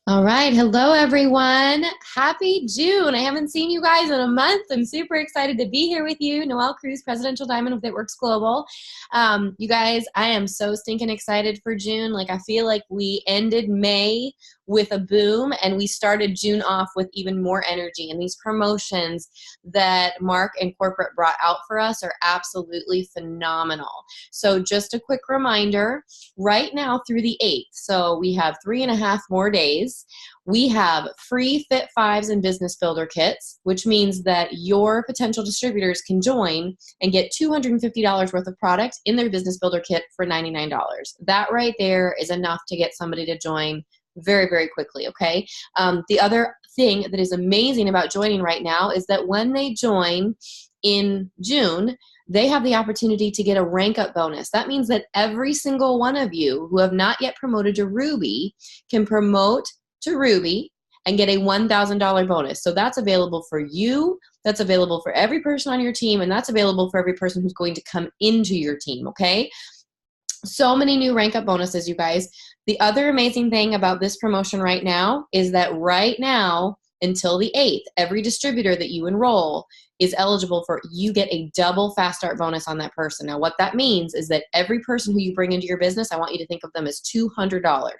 All right. Hello, everyone. Happy June. I haven't seen you guys in a month. I'm super excited to be here with you. Noelle Cruz, Presidential Diamond with It Works Global. You guys, I am so stinking excited for June. Like, I feel like we ended May with a boom and we started June off with even more energy. And these promotions that Mark and corporate brought out for us are absolutely phenomenal. So just a quick reminder, right now through the 8th, so we have 3.5 more days, we have free Fit Fives and Business Builder kits, which means that your potential distributors can join and get $250 worth of product in their Business Builder kit for $99. That right there is enough to get somebody to join very, very quickly, okay? The other thing that is amazing about joining right now is that when they join in June, they have the opportunity to get a rank up bonus. That means that every single one of you who have not yet promoted to Ruby can promote to Ruby and get a $1,000 bonus. So that's available for you, that's available for every person on your team, and that's available for every person who's going to come into your team, okay? So many new rank up bonuses, you guys. The other amazing thing about this promotion right now is that right now, until the 8th, every distributor that you enroll is eligible for, you get a double fast start bonus on that person. Now, what that means is that every person who you bring into your business, I want you to think of them as $200.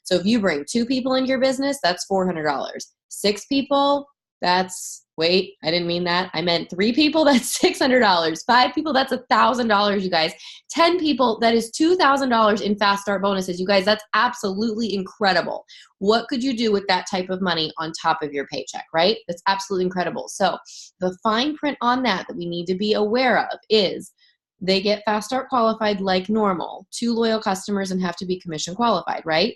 So if you bring 2 people into your business, that's $400. 6 people, that's, wait, I didn't mean that. I meant 3 people, that's $600. 5 people, that's $1,000, you guys. 10 people, that is $2,000 in fast start bonuses. You guys, that's absolutely incredible. What could you do with that type of money on top of your paycheck, right? That's absolutely incredible. So the fine print on that we need to be aware of is they get fast start qualified like normal, 2 loyal customers and have to be commission qualified, right?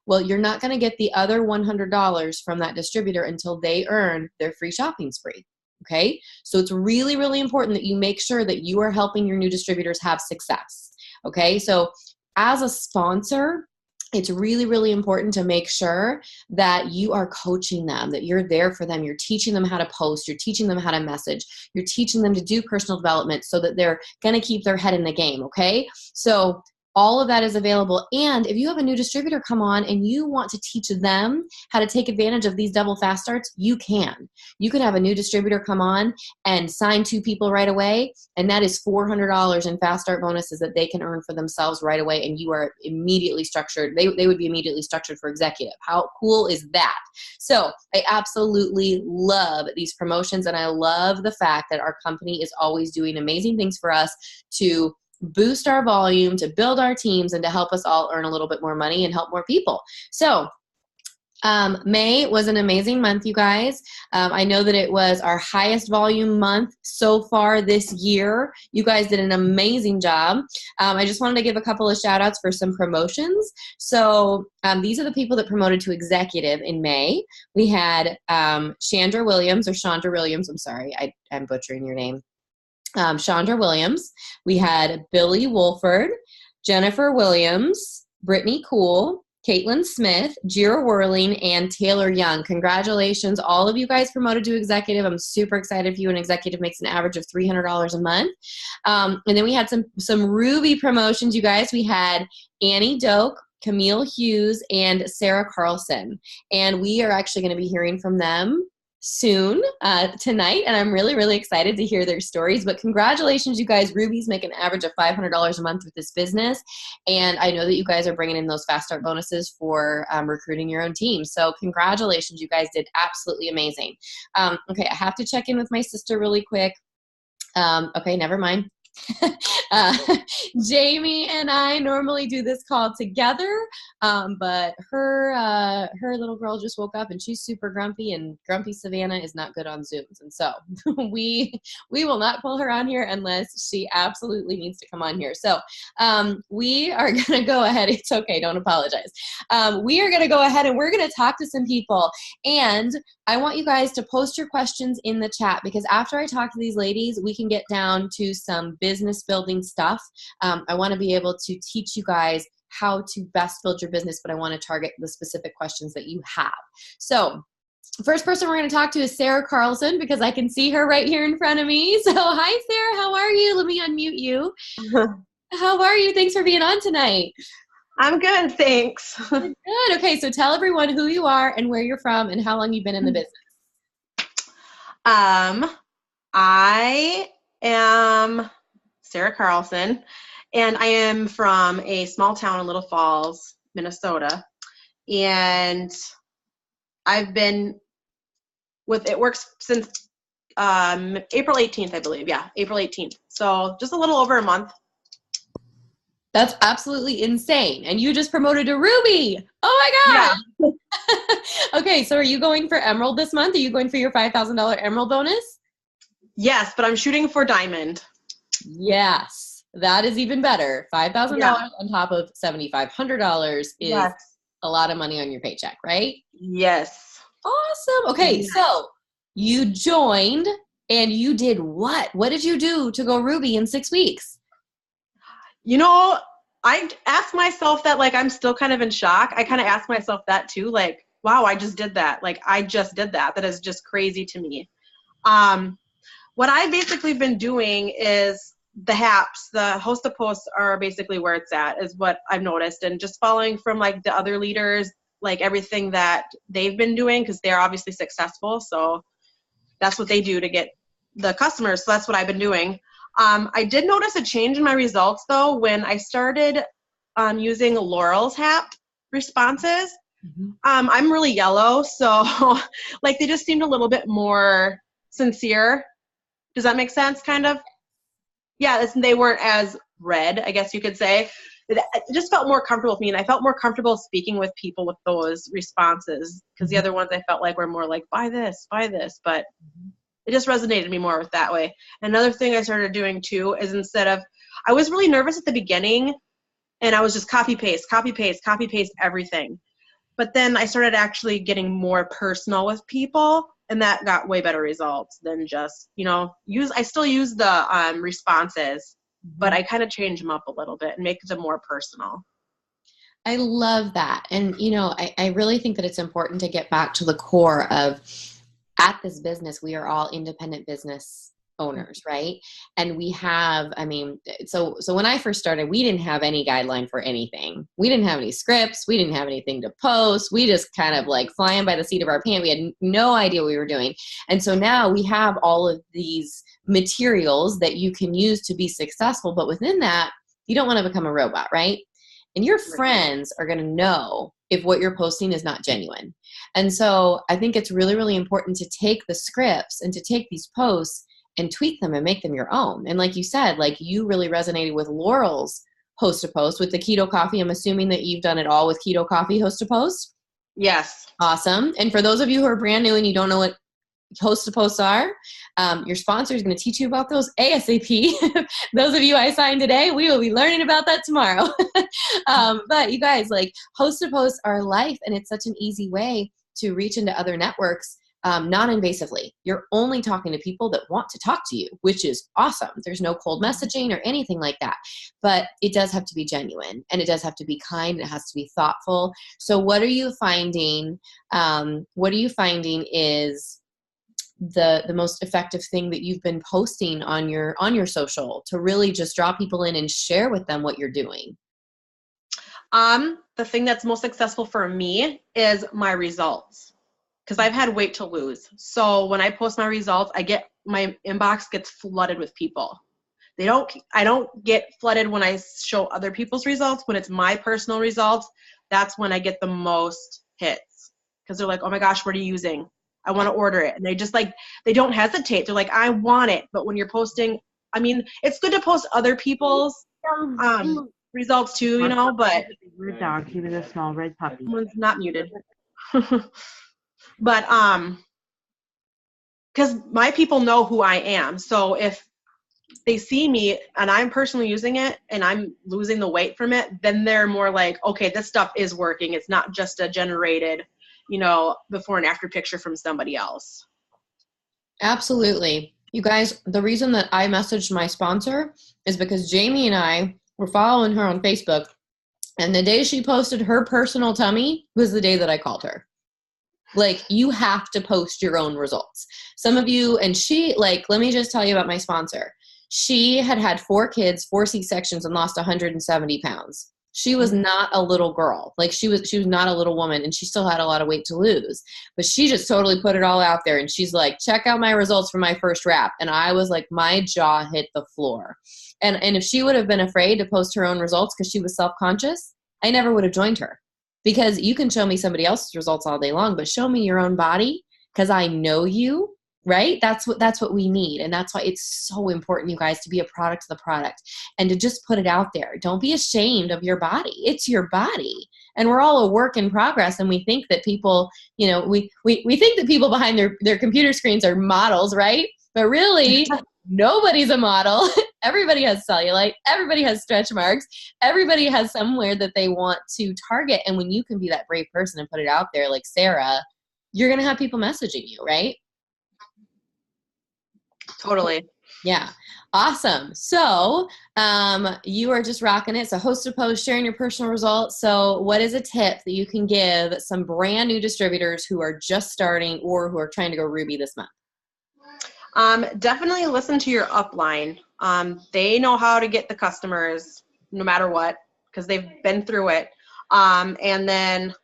Well, you're not going to get the other $100 from that distributor until they earn their free shopping spree. Okay? So it's really, really important that you make sure that you are helping your new distributors have success. Okay? So as a sponsor, it's really, really important to make sure that you are coaching them, that you're there for them. You're teaching them how to post. You're teaching them how to message. You're teaching them to do personal development so that they're going to keep their head in the game. Okay? So all of that is available. And if you have a new distributor come on and you want to teach them how to take advantage of these double fast starts, you can. You can have a new distributor come on and sign 2 people right away, and that is $400 in fast start bonuses that they can earn for themselves right away, and you are immediately structured. They would be immediately structured for executive. How cool is that? So I absolutely love these promotions, and I love the fact that our company is always doing amazing things for us to boost our volume, to build our teams, and to help us all earn a little bit more money and help more people. So May was an amazing month, you guys. I know that it was our highest volume month so far this year. You guys did an amazing job. I just wanted to give a couple of shout outs for some promotions. So these are the people that promoted to executive in May. We had Chandra Williams, I'm sorry, I'm butchering your name. Chandra Williams. We had Billy Wolford, Jennifer Williams, Brittany Cool, Caitlin Smith, Jira Whirling, and Taylor Young. Congratulations. All of you guys promoted to executive. I'm super excited for you. An executive makes an average of $300 a month. And then we had some Ruby promotions, you guys. We had Annie Doak, Camille Hughes, and Sarah Carlson. And we are actually going to be hearing from them soon tonight, and I'm really, really excited to hear their stories. But congratulations, you guys. Rubies make an average of $500 a month with this business, and I know that you guys are bringing in those fast start bonuses for recruiting your own team. So congratulations, you guys did absolutely amazing. Okay, I have to check in with my sister really quick. Okay, never mind. uh, Jamie and I normally do this call together, but her little girl just woke up and she's super grumpy, and grumpy Savannah is not good on Zooms, and so we will not pull her on here unless she absolutely needs to come on here. So we are gonna go ahead. It's okay, don't apologize. We are gonna go ahead and we're gonna talk to some people, and I want you guys to post your questions in the chat, because after I talk to these ladies, we can get down to some business building stuff. I want to be able to teach you guys how to best build your business, but I want to target the specific questions that you have. So first person we're going to talk to is Sarah Carlson, because I can see her right here in front of me. So hi, Sarah. How are you? Let me unmute you. How are you? Thanks for being on tonight. I'm good, thanks. Good. Okay, so tell everyone who you are and where you're from and how long you've been in the business. Um, I am Sarah Carlson, and I am from a small town in Little Falls, Minnesota. And I've been with It Works since April 18th, I believe. Yeah, April 18th. So just a little over a month. That's absolutely insane. And you just promoted to Ruby. Oh Yeah. my God. Okay, so are you going for Emerald this month? Are you going for your $5,000 Emerald bonus? Yes, but I'm shooting for Diamond. Yes, that is even better. $5,000 Yeah. on top of $7,500 is Yes. a lot of money on your paycheck, right? Yes. Awesome. Okay, Yes. so you joined and you did what? What did you do to go Ruby in 6 weeks? You know, I ask myself that, like, I'm still kind of in shock. I kind of ask myself that too, like, wow, I just did that. Like, I just did that. That is just crazy to me. What I've basically been doing is the HAPs, the host of posts are basically where it's at, is what I've noticed. And just following from like the other leaders, like everything that they've been doing, because they're obviously successful. So that's what they do to get the customers. So that's what I've been doing. I did notice a change in my results though when I started using Laurel's HAP responses. I'm really yellow, so like they just seemed a little bit more sincere. Does that make sense, kind of? Yeah, they weren't as red, I guess you could say. It just felt more comfortable with me, and I felt more comfortable speaking with people with those responses, because the other ones I felt like were more like, buy this, but it just resonated me more with that way. Another thing I started doing too is I was really nervous at the beginning, and I was just copy paste everything. But then I started actually getting more personal with people, and that got way better results than just, I still use the responses, but I kind of change them up a little bit and make them more personal. I love that. And, I really think that it's important to get back to the core of, at this business, we are all independent business owners, right? And we have, so when I first started, we didn't have any guideline for anything. We didn't have any scripts. We didn't have anything to post. We just kind of like flying by the seat of our pants. We had no idea what we were doing. And so now we have all of these materials that you can use to be successful. But within that, you don't want to become a robot, right? And your friends are going to know if what you're posting is not genuine. And so I think it's really, really important to take the scripts and to take these posts and tweak them and make them your own. And like you said, like you really resonated with Laurel's host to post with the keto coffee. I'm assuming that you've done it all with keto coffee host to post. Yes. Awesome. And for those of you who are brand new and you don't know what host to posts are, your sponsor is going to teach you about those ASAP. Those of you I signed today, we will be learning about that tomorrow. But you guys, like host to posts are life, and it's such an easy way to reach into other networks non-invasively. You're only talking to people that want to talk to you, which is awesome. There's no cold messaging or anything like that. But it does have to be genuine, and it does have to be kind. It has to be thoughtful. So what are you finding? What are you finding is the most effective thing that you've been posting on your social to really just draw people in and share with them what you're doing? The thing that's most successful for me is my results, because I've had weight to lose. So when I post my results, my inbox gets flooded with people. I don't get flooded when I show other people's results. When it's my personal results, that's when I get the most hits, because they're like, oh my gosh, what are you using? I want to order it. And they don't hesitate. They're like, I want it. But when you're posting, it's good to post other people's results too, but Red dog, he was a small red puppy. someone's not muted. But because my people know who I am. So if they see me and I'm personally using it and I'm losing the weight from it, then they're more like, okay, this stuff is working. It's not just a generated, before and after picture from somebody else. Absolutely. You guys, the reason that I messaged my sponsor is because Jamie and I were following her on Facebook, and the day she posted her personal tummy was the day that I called her. Like, you have to post your own results. Some of you, and let me just tell you about my sponsor. She had 4 kids, 4 C-sections, and lost 170 pounds. She was not a little girl. Like she was not a little woman, and she still had a lot of weight to lose. But she just totally put it all out there, and she's like, check out my results from my first wrap. And I was like, my jaw hit the floor. And if she would have been afraid to post her own results because she was self-conscious, I never would have joined her. Because you can show me somebody else's results all day long, but show me your own body because I know you. Right? That's what we need. And that's why it's so important, you guys, to be a product of the product and to just put it out there. Don't be ashamed of your body. It's your body. And we're all a work in progress. And we think that people, you know, we think that people behind their computer screens are models, right? But really, nobody's a model. Everybody has cellulite. Everybody has stretch marks. Everybody has somewhere that they want to target. And when you can be that brave person and put it out there like Sarah, you're going to have people messaging you, right? Totally. Yeah. Awesome. So you are just rocking it. So host a post, sharing your personal results. So what is a tip that you can give some brand new distributors who are just starting or who are trying to go Ruby this month? Definitely listen to your upline. They know how to get the customers no matter what, because they've been through it. And then,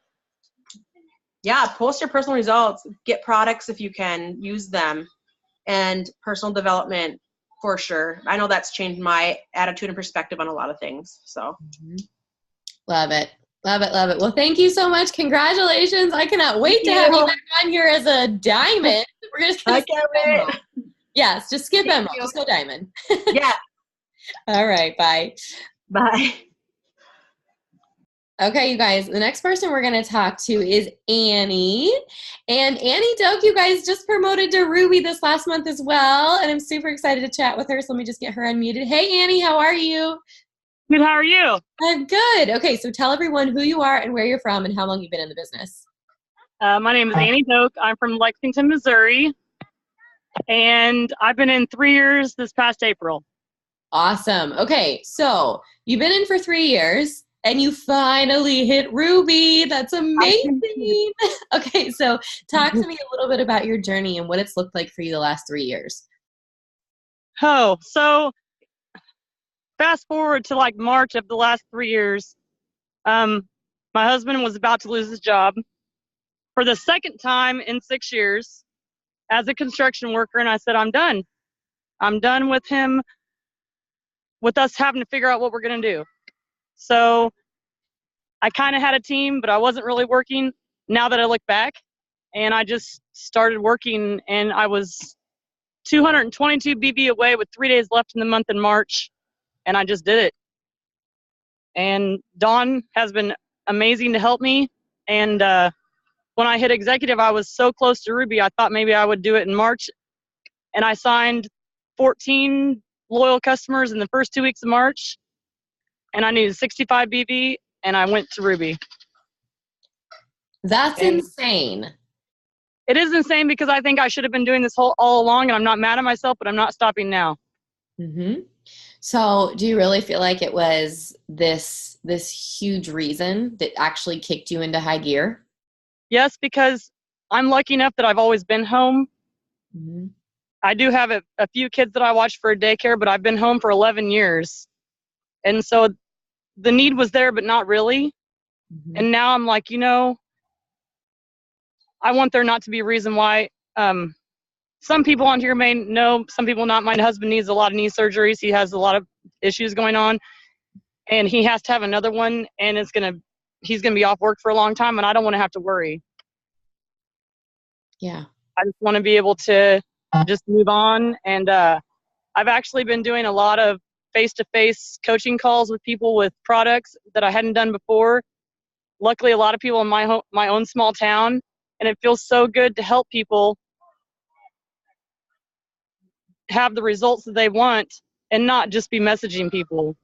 yeah, post your personal results, get products if you can, use them. And personal development for sure. I know that's changed my attitude and perspective on a lot of things. So Love it. Love it. Love it. Well, thank you so much. Congratulations. I cannot wait to have you back on here as a diamond. We're going to skip Emerald. Yes, just skip Emerald. Just go diamond. Yeah. All right. Bye. Bye. Okay, you guys, the next person we're going to talk to is Annie. And Annie Doak, you guys, just promoted to Ruby this last month as well. And I'm super excited to chat with her. So let me just get her unmuted. Hey, Annie, how are you? Good, how are you? I'm good. Okay, so tell everyone who you are and where you're from and how long you've been in the business. My name is Annie Doak. I'm from Lexington, Missouri. And I've been in 3 years this past April. Awesome. Okay, so you've been in for 3 years. And you finally hit Ruby. That's amazing. Okay, so talk to me a little bit about your journey and what it's looked like for you the last 3 years. Oh, so fast forward to like March of the last 3 years. My husband was about to lose his job for the second time in 6 years as a construction worker. And I said, I'm done. I'm done with him, with us having to figure out what we're going to do. So I kind of had a team, but I wasn't really working now that I look back. And I just started working, and I was 222 BB away with 3 days left in the month in March, and I just did it. And Dawn has been amazing to help me. And when I hit executive, I was so close to Ruby, I thought maybe I would do it in March. And I signed 14 loyal customers in the first 2 weeks of March. And I needed 65 BB, and I went to Ruby. That's insane. It is insane because I think I should have been doing this all along, and I'm not mad at myself, but I'm not stopping now. Mm-hmm. So do you really feel like it was this huge reason that actually kicked you into high gear? Yes, because I'm lucky enough that I've always been home. Mm-hmm. I do have a few kids that I watch for daycare, but I've been home for 11 years. And so the need was there, but not really. Mm-hmm. And now I'm like, I want there not to be a reason why. Some people on here may know, some people not. My husband needs a lot of knee surgeries. He has a lot of issues going on, and he has to have another one, and he's going to be off work for a long time, and I don't want to have to worry. Yeah. I just want to be able to just move on. And I've actually been doing a lot of face-to-face coaching calls with people with products that I hadn't done before. Luckily, a lot of people in my own small town, and it feels so good to help people have the results that they want and not just be messaging people.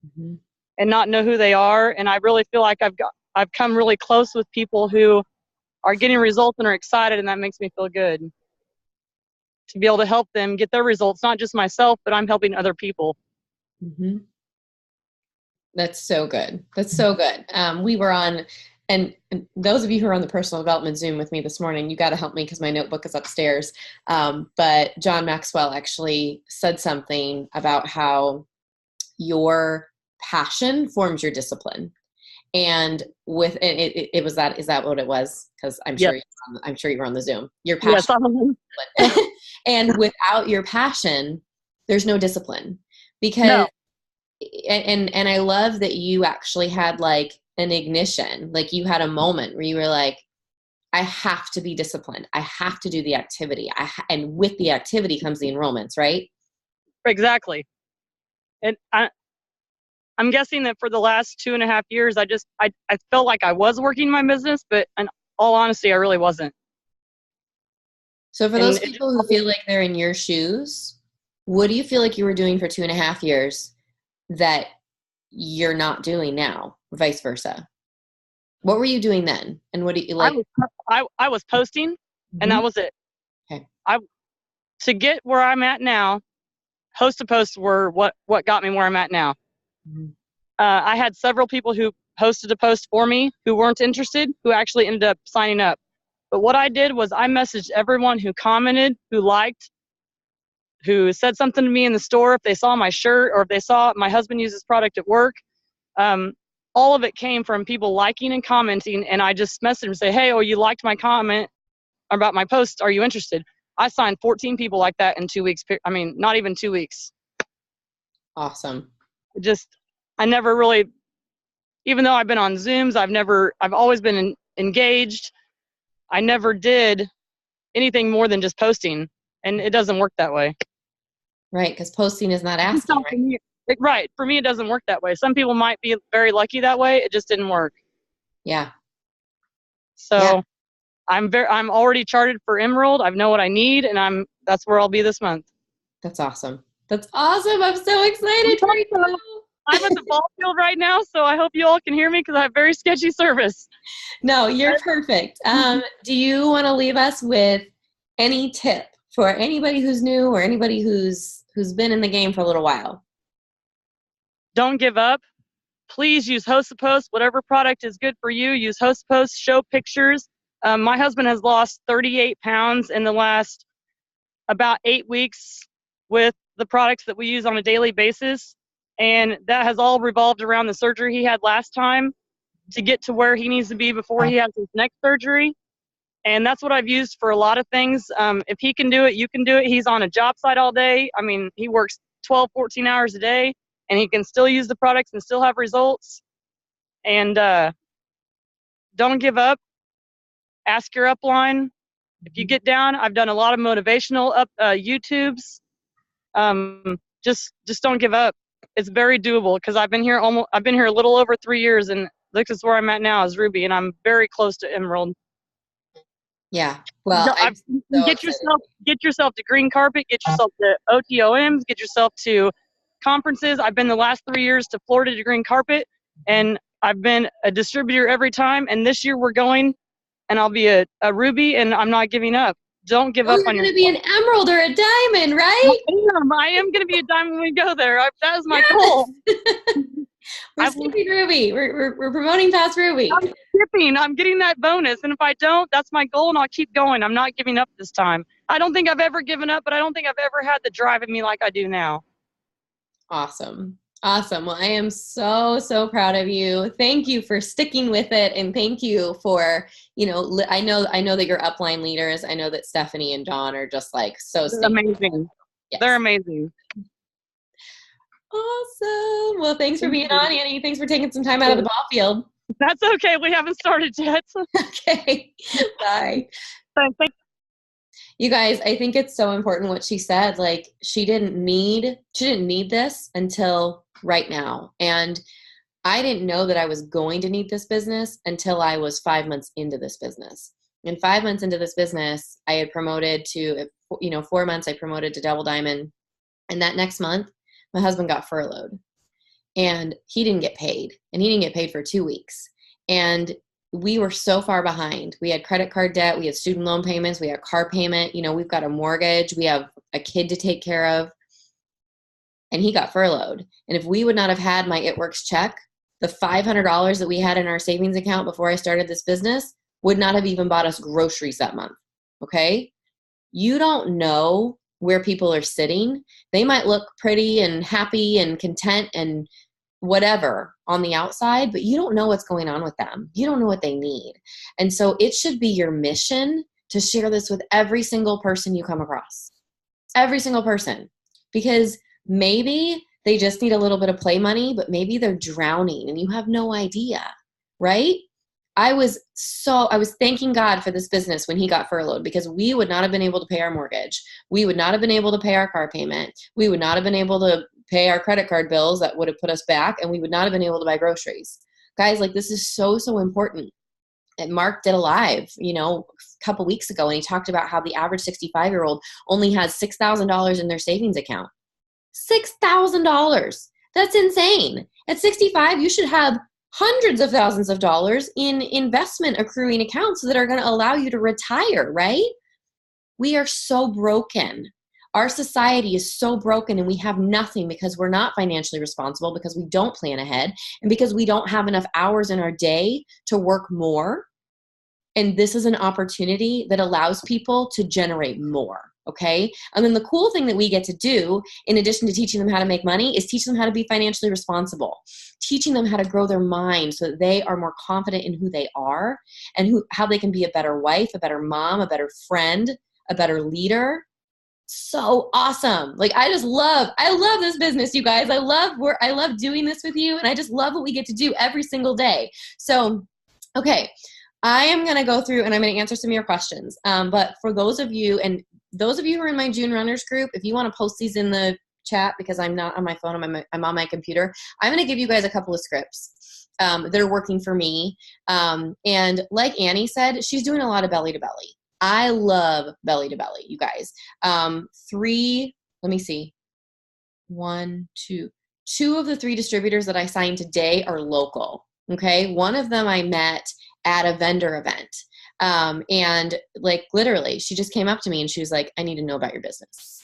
Mm-hmm. And not know who they are. And I really feel like I've come really close with people who are getting results and are excited, and that makes me feel good to be able to help them get their results, not just myself, but I'm helping other people. Mm-hmm. That's so good. That's so good. We were on, and those of you who are on the personal development Zoom with me this morning, you got to help me because my notebook is upstairs. But John Maxwell actually said something about how your passion forms your discipline. And it was that, is that what it was? Because I'm sure, Yes. I'm sure you were on the Zoom. Your passion. Yes, I'm And without your passion, there's no discipline. Because, No. and I love that you actually had like an ignition, like you had a moment where you were like, I have to be disciplined. I have to do the activity. And with the activity comes the enrollments, right? Exactly. And I'm guessing that for the last 2.5 years, I felt like I was working my business, but in all honesty, I really wasn't. So for those people who feel like they're in your shoes, what do you feel like you were doing for 2.5 years that you're not doing now, vice versa? What were you doing then? And what do you like? I was posting, and that was it. Okay. To get where I'm at now, host to posts were what got me where I'm at now. Mm-hmm. I had several people who posted a post for me who weren't interested, who actually ended up signing up. But what I did was I messaged everyone who commented, who liked, who said something to me in the store, if they saw my shirt or if they saw my husband use this product at work. All of it came from people liking and commenting, and I just messaged them and say, hey, you liked my comment about my post. Are you interested? I signed 14 people like that in 2 weeks. I mean, not even 2 weeks. Awesome. I never really, even though I've been on Zooms, I've always been engaged. I never did anything more than just posting, and it doesn't work that way. Right, because posting is not asking, right? Right. For me, it doesn't work that way. Some people might be very lucky that way. It just didn't work. Yeah. So yeah. I'm already charted for Emerald. I know what I need, and that's where I'll be this month. That's awesome. That's awesome. I'm so excited for you. I'm at the ball field right now, so I hope you all can hear me because I have very sketchy service. No, you're perfect. Do you want to leave us with any tip for anybody who's new or anybody who's been in the game for a little while? Don't give up. Please use Host to Post. Whatever product is good for you, use Host to Post. Show pictures. My husband has lost 38 pounds in the last about 8 weeks with the products that we use on a daily basis. And that has all revolved around the surgery he had last time to get to where he needs to be before he has his next surgery. And that's what I've used for a lot of things. If he can do it, you can do it. He's on a job site all day. I mean, he works 12, 14 hours a day, and he can still use the products and still have results. And don't give up. Ask your upline. If you get down, I've done a lot of motivational YouTubes. Just don't give up. It's very doable because I've been here a little over 3 years, and look at where I'm at now as Ruby, and I'm very close to Emerald. Yeah. Well, get yourself to Green Carpet, get yourself to OTOMs, get yourself to conferences. I've been the last 3 years to Florida to Green Carpet, and I've been a distributor every time. And this year we're going, and I'll be a Ruby, and I'm not giving up. Don't give up on yourself. You're going yourself. to be an Emerald or a Diamond, right? I am going to be a Diamond when we go there. That is my goal. We're skipping Ruby. We're promoting past Ruby. I'm skipping. I'm getting that bonus. And if I don't, that's my goal, and I'll keep going. I'm not giving up this time. I don't think I've ever given up, but I don't think I've ever had the drive in me like I do now. Awesome. Awesome. Well, I am so, so proud of you. Thank you for sticking with it. And thank you for, I know that you're upline leaders. I know that Stephanie and Dawn are just like so amazing. Yes. They're amazing. Awesome. Well, thanks for being on, Annie. Thanks for taking some time out of the ball field. That's okay. We haven't started yet. Okay. Bye. Thanks. You guys, I think it's so important what she said. Like, she didn't need this until right now. And I didn't know that I was going to need this business until I was 5 months into this business. And 5 months into this business, I had promoted to, 4 months I promoted to Double Diamond. And that next month, my husband got furloughed. And he didn't get paid. And he didn't get paid for 2 weeks. And we were so far behind. We had credit card debt. We had student loan payments. We had car payment. We've got a mortgage. We have a kid to take care of. And he got furloughed. And if we would not have had my It Works check, the $500 that we had in our savings account before I started this business would not have even bought us groceries that month. Okay? You don't know where people are sitting. They might look pretty and happy and content and whatever on the outside, but you don't know what's going on with them. You don't know what they need. And so it should be your mission to share this with every single person you come across. Every single person. Because maybe they just need a little bit of play money, but maybe they're drowning and you have no idea, right? I was thanking God for this business when he got furloughed, because we would not have been able to pay our mortgage. We would not have been able to pay our car payment. We would not have been able to pay our credit card bills that would have put us back, and we would not have been able to buy groceries. Guys, like, this is so, so important. And Mark did a live, a couple weeks ago, and he talked about how the average 65-year-old only has $6,000 in their savings account. $6,000. That's insane. At 65, you should have hundreds of thousands of dollars in investment accruing accounts that are going to allow you to retire, right? We are so broken. Our society is so broken, and we have nothing because we're not financially responsible, because we don't plan ahead, and because we don't have enough hours in our day to work more. And this is an opportunity that allows people to generate more, okay? And then the cool thing that we get to do, in addition to teaching them how to make money, is teach them how to be financially responsible, teaching them how to grow their mind so that they are more confident in who they are and how they can be a better wife, a better mom, a better friend, a better leader. So awesome. Like, I love this business, you guys. I love doing this with you, and I just love what we get to do every single day. So, okay, I am going to go through and I'm going to answer some of your questions. But for those of you who are in my June Runners group, if you want to post these in the chat, because I'm not on my phone, I'm on my computer, I'm going to give you guys a couple of scripts that are working for me. And like Annie said, she's doing a lot of belly to belly. I love belly to belly, you guys. Let me see. Two of the 3 distributors that I signed today are local. Okay. One of them I met at a vendor event. And like, literally, she just came up to me and she was like, I need to know about your business.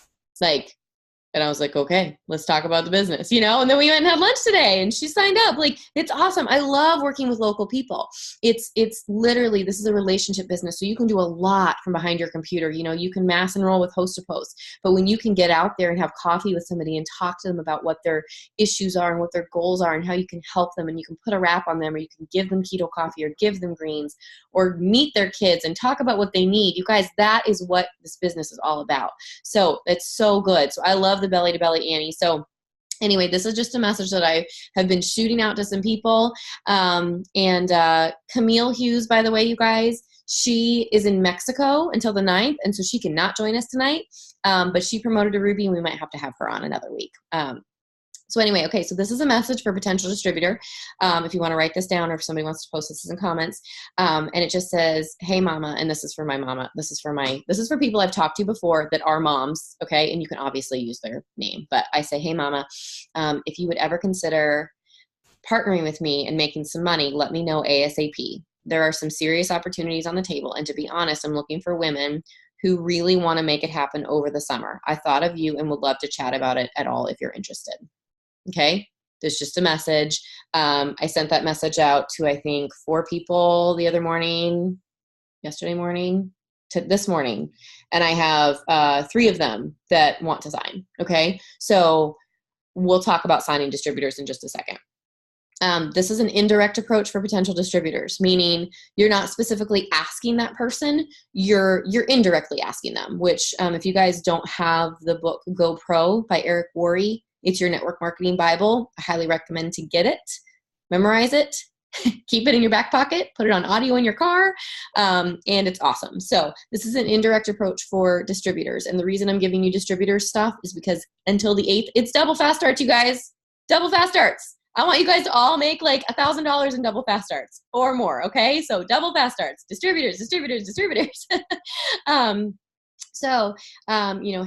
And I was like, okay, let's talk about the business, and then we went and had lunch today and she signed up. Like, it's awesome. I love working with local people. It's literally, this is a relationship business. So you can do a lot from behind your computer. You can mass enroll with Host to Post, but when you can get out there and have coffee with somebody and talk to them about what their issues are and what their goals are and how you can help them, and you can put a wrap on them, or you can give them keto coffee or give them greens or meet their kids and talk about what they need. You guys, that is what this business is all about. So it's so good. So I love the belly to belly, Annie. So anyway, this is just a message that I have been shooting out to some people. Camille Hughes, by the way, you guys, she is in Mexico until the 9th, and so she cannot join us tonight. But she promoted to Ruby, and we might have to have her on another week. So anyway, okay, so this is a message for potential distributor. If you want to write this down, or if somebody wants to post this in comments. And it just says, hey mama, and this is for my mama. This is for people I've talked to before that are moms, okay? And you can obviously use their name, but I say, hey mama, if you would ever consider partnering with me and making some money, let me know ASAP. There are some serious opportunities on the table, and to be honest, I'm looking for women who really want to make it happen over the summer. I thought of you and would love to chat about it at all if you're interested. Okay, there's just a message. I sent that message out to, I think, 4 people yesterday morning to this morning. And I have 3 of them that want to sign. Okay, so we'll talk about signing distributors in just a second. This is an indirect approach for potential distributors, meaning you're not specifically asking that person, you're indirectly asking them, which if you guys don't have the book Go Pro by Eric Worre, it's your network marketing Bible. I highly recommend to get it, memorize it, keep it in your back pocket, put it on audio in your car, and it's awesome. So this is an indirect approach for distributors. And the reason I'm giving you distributor stuff is because until the 8th, it's double fast starts, you guys. Double fast starts. I want you guys to all make like $1,000 in double fast starts or more, okay? So double fast starts, distributors.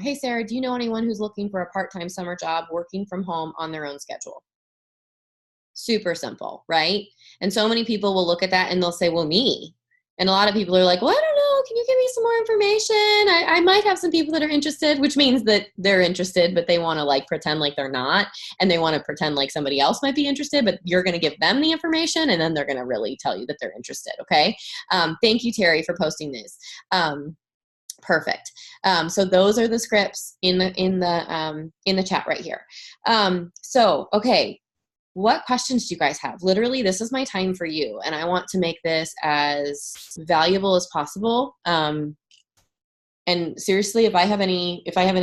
Hey, Sarah, do you know anyone who's looking for a part-time summer job working from home on their own schedule? Super simple, right? And so many people will look at that and they'll say, well, me. And a lot of people are like, well, I don't know. Can you give me some more information? I might have some people that are interested, which means that they're interested, but they want to like pretend like they're not. And they want to pretend like somebody else might be interested, but you're going to give them the information and then they're going to really tell you that they're interested. Okay. Thank you, Terry, for posting this. Perfect. So those are the scripts in the chat right here. Okay. what questions do you guys have? Literally, this is my time for you, and I want to make this as valuable as possible. And seriously, if I have any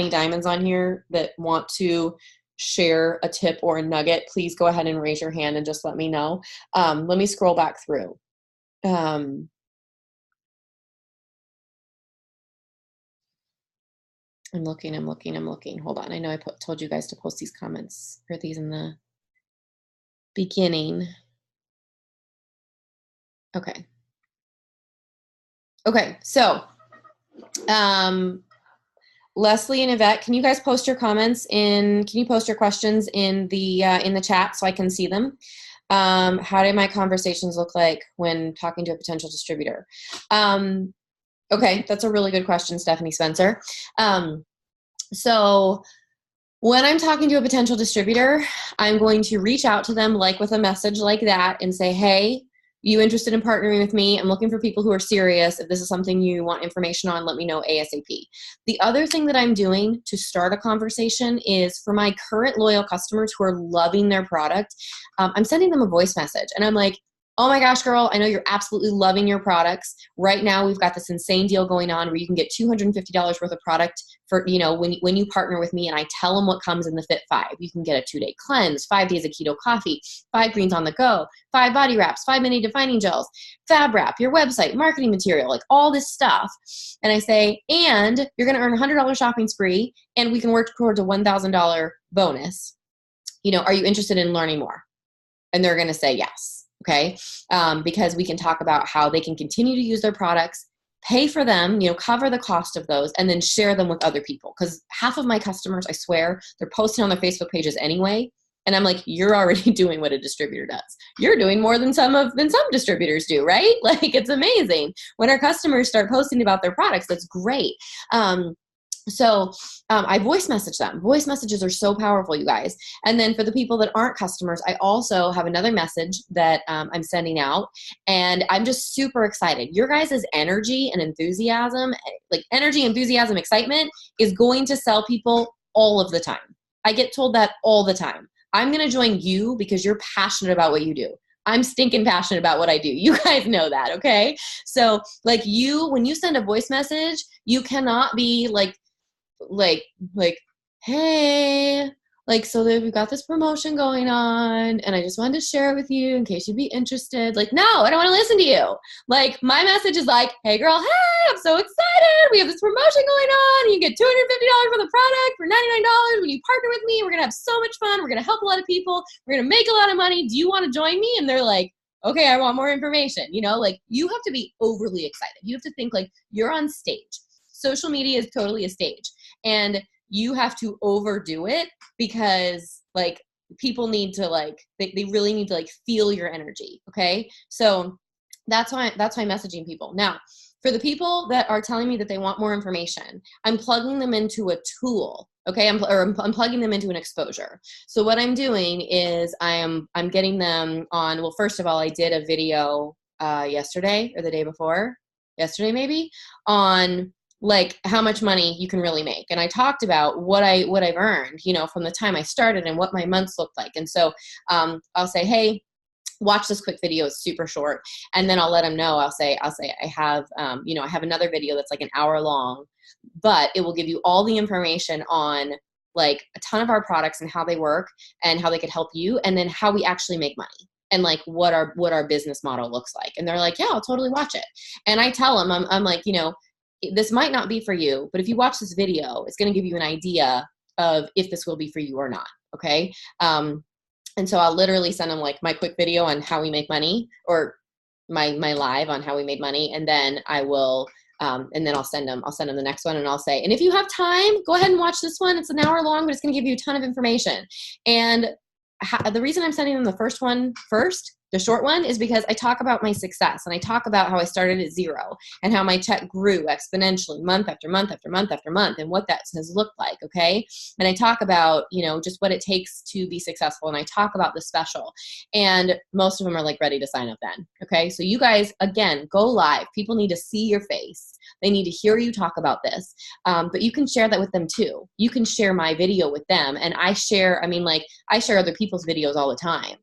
diamonds on here that want to share a tip or a nugget, please go ahead and raise your hand and just let me know. Let me scroll back through. I'm looking. Hold on. I know I told you guys to post these comments or these in the beginning. Okay. So, Leslie and Yvette, can you guys post your comments can you post your questions in the chat so I can see them? How do my conversations look like when talking to a potential distributor? Okay, that's a really good question, Stephanie Spencer. So when I'm talking to a potential distributor, I'm going to reach out to them like with a message like that and say, hey, you interested in partnering with me? I'm looking for people who are serious. If this is something you want information on, let me know ASAP. The other thing that I'm doing to start a conversation is for my current loyal customers who are loving their product, I'm sending them a voice message. And I'm like, oh my gosh, girl, I know you're absolutely loving your products. Right now, we've got this insane deal going on where you can get $250 worth of product for, when you partner with me and I tell them what comes in the Fit 5. You can get a 2-day cleanse, 5 days of keto coffee, 5 greens on the go, 5 body wraps, 5 mini defining gels, fab wrap, your website, marketing material, like all this stuff. And I say, and you're going to earn a $100 shopping spree and we can work towards a $1,000 bonus. Are you interested in learning more? And they're going to say yes. Okay. Because we can talk about how they can continue to use their products, pay for them, cover the cost of those, and then share them with other people. Because half of my customers, I swear, they're posting on their Facebook pages anyway. And I'm like, you're already doing what a distributor does. You're doing more than some distributors do, right? Like, it's amazing. When our customers start posting about their products, that's great. So I voice message them. Voice messages are so powerful, you guys. And then for the people that aren't customers, I also have another message that I'm sending out. And I'm just super excited. Your guys' energy and enthusiasm, excitement is going to sell people all of the time. I get told that all the time. I'm going to join you because you're passionate about what you do. I'm stinking passionate about what I do. You guys know that, okay? So when you send a voice message, you cannot be like, hey, so we've got this promotion going on and I just wanted to share it with you in case you'd be interested. No, I don't want to listen to you. My message is like, hey girl, hey, I'm so excited. We have this promotion going on. You get $250 for the product for $99 when you partner with me. We're going to have so much fun. We're going to help a lot of people. We're going to make a lot of money. Do you want to join me? And they're like, okay, I want more information. You have to be overly excited. You have to think like you're on stage. Social media is totally a stage. And you have to overdo it because people need to they really need to feel your energy. Okay. So that's why I'm messaging people. Now, for the people that are telling me that they want more information, I'm plugging them into a tool. Okay. I'm plugging them into an exposure. So what I'm doing is I'm getting them on, well, first of all, I did a video yesterday or the day before, yesterday maybe, on how much money you can really make. And I talked about what I've earned, from the time I started and what my months looked like. And so I'll say, hey, watch this quick video. It's super short. And then I'll let them know. I'll say I have, I have another video that's an hour long, but it will give you all the information on a ton of our products and how they work and how they could help you. And then how we actually make money. And what our business model looks like. And they're like, yeah, I'll totally watch it. And I tell them, I'm like, this might not be for you, but if you watch this video, it's going to give you an idea of if this will be for you or not. Okay. And so I'll literally send them my quick video on how we make money, or my live on how we made money. And then I will, and then I'll send them the next one, and I'll say, and if you have time, go ahead and watch this one. It's an hour long, but it's going to give you a ton of information. And the reason I'm sending them the first one first, the short one, is because I talk about my success and I talk about how I started at zero and how my check grew exponentially month after month after month after month and what that has looked like, okay? And I talk about, just what it takes to be successful, and I talk about the special. And most of them are ready to sign up then, okay? So you guys, again, go live. People need to see your face. They need to hear you talk about this. But you can share that with them too. You can share my video with them. And I share other people's videos all the time.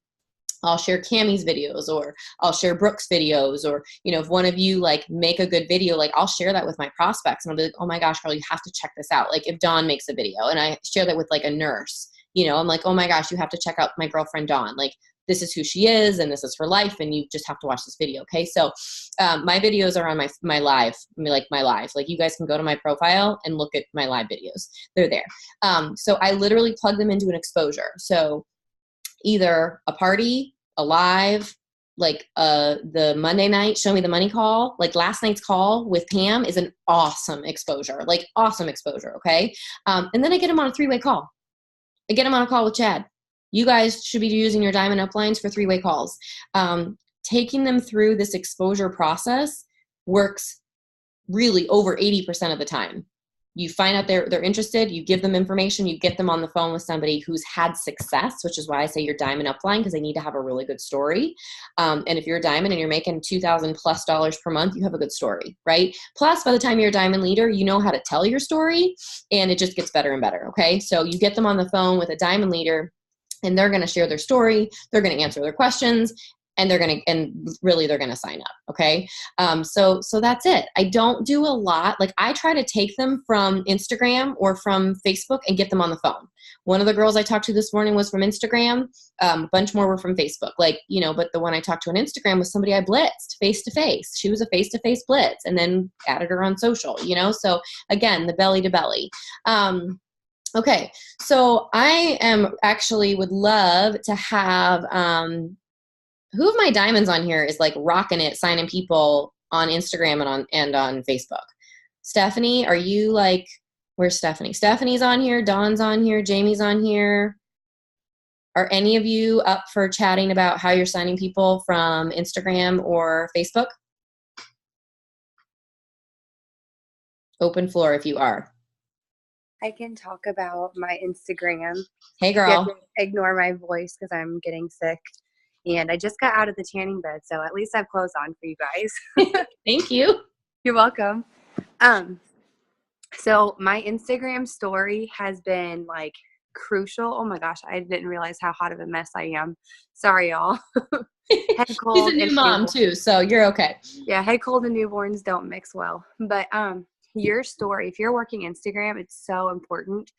I'll share Cammie's videos, or I'll share Brooke's videos, or, you know, if one of you like make a good video, like I'll share that with my prospects and I'll be like, oh my gosh, girl, you have to check this out. Like if Dawn makes a video and I share that with like a nurse, you know, I'm like, oh my gosh, you have to check out my girlfriend Dawn. Like this is who she is and this is her life and you just have to watch this video. Okay. So my videos are on my live, like you guys can go to my profile and look at my live videos. They're there. So I literally plug them into an exposure. So either a party, a live, like the Monday night Show Me the Money call, like last night's call with Pam is an awesome exposure, okay? And then I get them on a 3-way call. I get them on a call with Chad. You guys should be using your diamond uplines for 3-way calls. Taking them through this exposure process works really over 80% of the time. You find out they're interested, you give them information, you get them on the phone with somebody who's had success, which is why I say your diamond upline, because they need to have a really good story. And if you're a diamond and you're making $2,000+ per month, you have a good story, right? Plus, by the time you're a diamond leader, you know how to tell your story, and it just gets better and better, okay? So you get them on the phone with a diamond leader, and they're going to share their story, they're going to answer their questions, and they're going to sign up. Okay. So that's it. I don't do a lot. Like I try to take them from Instagram or from Facebook and get them on the phone. One of the girls I talked to this morning was from Instagram. A bunch more were from Facebook, like, you know, but the one I talked to on Instagram was somebody I blitzed face to face. She was a face-to-face blitz and then added her on social, you know? So again, the belly to belly. Okay. So I would love to have, who of my diamonds on here is like rocking it, signing people on Instagram and on Facebook? Stephanie, are you like, where's Stephanie? Stephanie's on here. Dawn's on here. Jamie's on here. Are any of you up for chatting about how you're signing people from Instagram or Facebook? Open floor if you are. I can talk about my Instagram. Hey, girl. You have to ignore my voice because I'm getting sick. And I just got out of the tanning bed, so at least I have clothes on for you guys. Thank you. You're welcome. So my Instagram story has been like crucial. Oh my gosh, I didn't realize how hot of a mess I am. Sorry, y'all. Head cold. She's a new mom too, so you're okay. Yeah, head cold and newborns don't mix well. But your story, if you're working Instagram, it's so important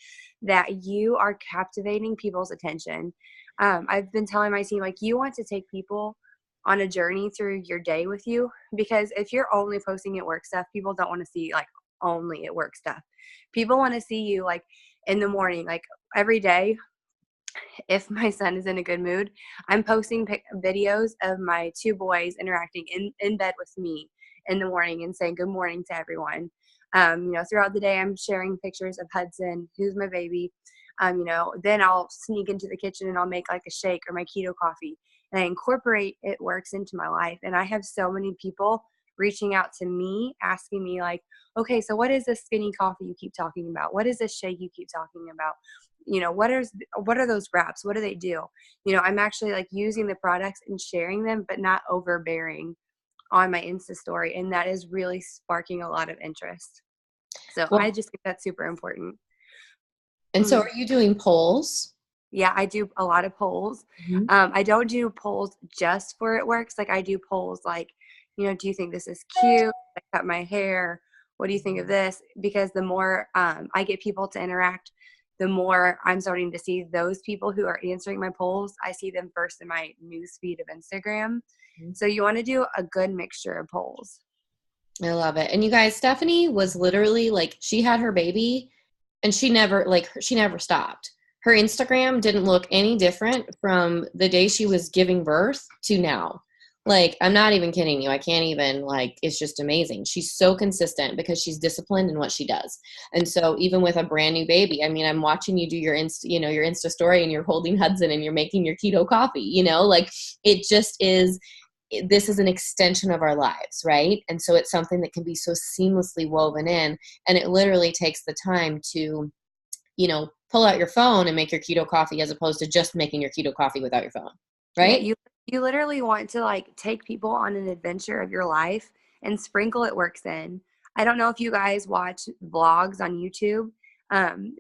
that you are captivating people's attention. I've been telling my team, like, you want to take people on a journey through your day with you, because if you're only posting at work stuff, people don't want to see like only at work stuff. People want to see you like in the morning, like every day. If my son is in a good mood, I'm posting videos of my 2 boys interacting in bed with me in the morning and saying good morning to everyone. Throughout the day, I'm sharing pictures of Hudson, who's my baby. Then I'll sneak into the kitchen and I'll make like a shake or my keto coffee, and I incorporate it works into my life. And I have so many people reaching out to me, asking me like, okay, so what is this skinny coffee you keep talking about? What is this shake you keep talking about? What are those wraps? What do they do? I'm actually like using the products and sharing them, but not overbearing on my Insta story. And that is really sparking a lot of interest. So I just think that's super important. And so are you doing polls? Yeah, I do a lot of polls. Mm-hmm. I don't do polls just for it works. Like I do polls like, do you think this is cute? I cut my hair. What do you think of this? Because the more I get people to interact, the more I'm starting to see those people who are answering my polls. I see them first in my news feed of Instagram. Mm-hmm. So you want to do a good mixture of polls. I love it. And you guys, Stephanie was literally like, she had her baby and she never stopped. Her Instagram didn't look any different from the day she was giving birth to now. Like, I'm not even kidding you. I can't even, like, it's just amazing. She's so consistent because she's disciplined in what she does. And so even with a brand new baby, I mean, I'm watching you do your Insta story and you're holding Hudson and you're making your keto coffee, like it just is, this is an extension of our lives, right? And so it's something that can be so seamlessly woven in, and it literally takes the time to, pull out your phone and make your keto coffee as opposed to just making your keto coffee without your phone, right? Yeah, you literally want to like take people on an adventure of your life and sprinkle it works in. I don't know if you guys watch vlogs on YouTube,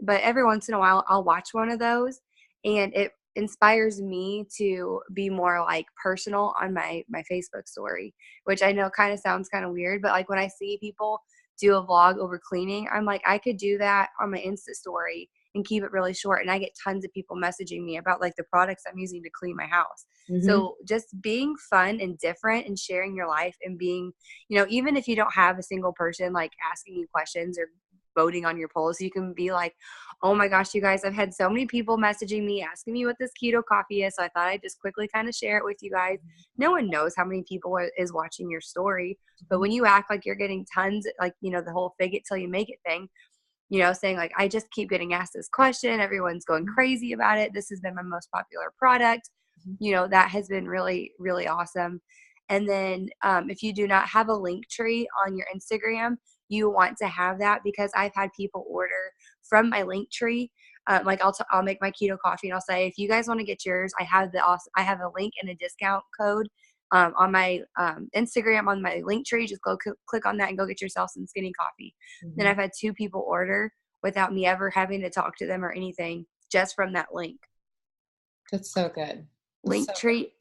but every once in a while I'll watch one of those, and inspires me to be more like personal on my Facebook story, which I know kind of sounds kind of weird, but like when I see people do a vlog over cleaning, I'm like, I could do that on my Insta story and keep it really short. And I get tons of people messaging me about like the products I'm using to clean my house. Mm-hmm. So just being fun and different and sharing your life and being, you know, even if you don't have a single person like asking you questions or voting on your polls, you can be like, oh my gosh, you guys, I've had so many people messaging me asking me what this keto coffee is, so I thought I'd just quickly kind of share it with you guys. No one knows how many people is watching your story, but when you act like you're getting tons, like, you know, the whole fake it till you make it thing, you know, saying like, I just keep getting asked this question, everyone's going crazy about it, this has been my most popular product, you know, that has been really, really awesome. And then if you do not have a link tree on your Instagram, you want to have that, because I've had people order from my link tree. Like I'll make my keto coffee and I'll say, if you guys want to get yours, I have a link and a discount code on my Instagram on my link tree. Just go click on that and go get yourself some skinny coffee. Mm-hmm. Then I've had 2 people order without me ever having to talk to them or anything, just from that link. That's so good. Linktree,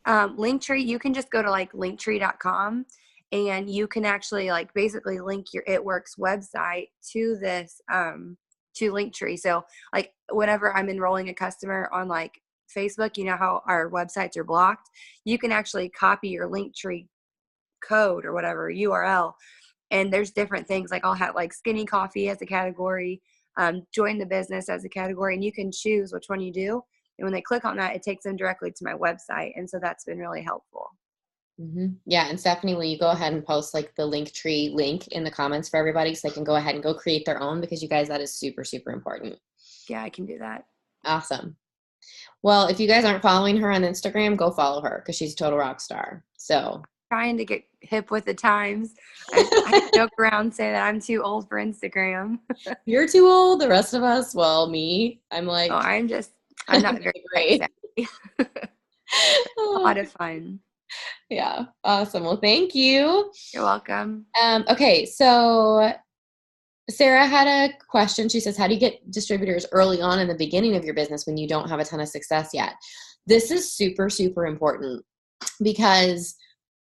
you can just go to like linktree.com and you can actually like basically link your It Works website to this to Linktree. So like whenever I'm enrolling a customer on like Facebook, you know how our websites are blocked, you can actually copy your Linktree code or whatever URL, and there's different things, like I'll have like skinny coffee as a category, join the business as a category, and you can choose which one you do. And when they click on that, it takes them directly to my website. And so that's been really helpful. Mm-hmm. Yeah. And Stephanie, will you go ahead and post like the Linktree link in the comments for everybody so they can go ahead and go create their own, because you guys, that is super, super important. Yeah, I can do that. Awesome. Well, if you guys aren't following her on Instagram, go follow her, because she's a total rock star. So trying to get hip with the times. I joke around and say that I'm too old for Instagram. You're too old. The rest of us, well, me, I'm like, Oh, I'm not very great. A lot of fun. Yeah. Awesome. Well, thank you. You're welcome. Okay. So Sarah had a question. She says, how do you get distributors early on in the beginning of your business when you don't have a ton of success yet? This is super, super important, because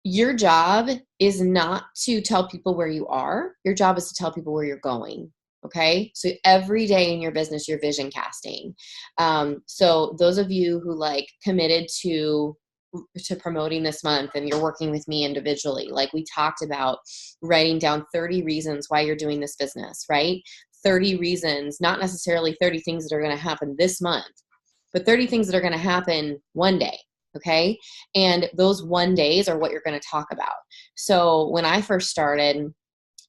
your job is not to tell people where you are. Your job is to tell people where you're going. Okay. So every day in your business, you're vision casting. So those of you who like committed to promoting this month and you're working with me individually, like we talked about, writing down 30 reasons why you're doing this business, right? 30 reasons, not necessarily 30 things that are going to happen this month, but 30 things that are going to happen one day. Okay. And those one days are what you're going to talk about. So when I first started,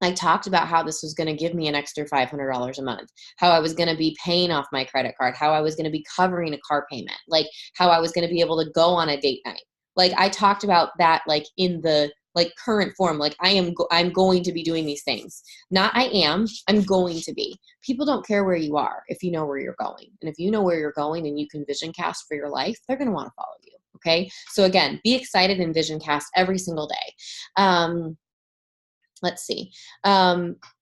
I talked about how this was going to give me an extra $500 a month, how I was going to be paying off my credit card, how I was going to be covering a car payment, like how I was going to be able to go on a date night. Like I talked about that, like in the like current form, like I'm going to be doing these things. Not I'm going to be. People don't care where you are if you know where you're going. And if you know where you're going and you can vision cast for your life, they're going to want to follow you. Okay. So again, be excited and vision cast every single day. Let's see.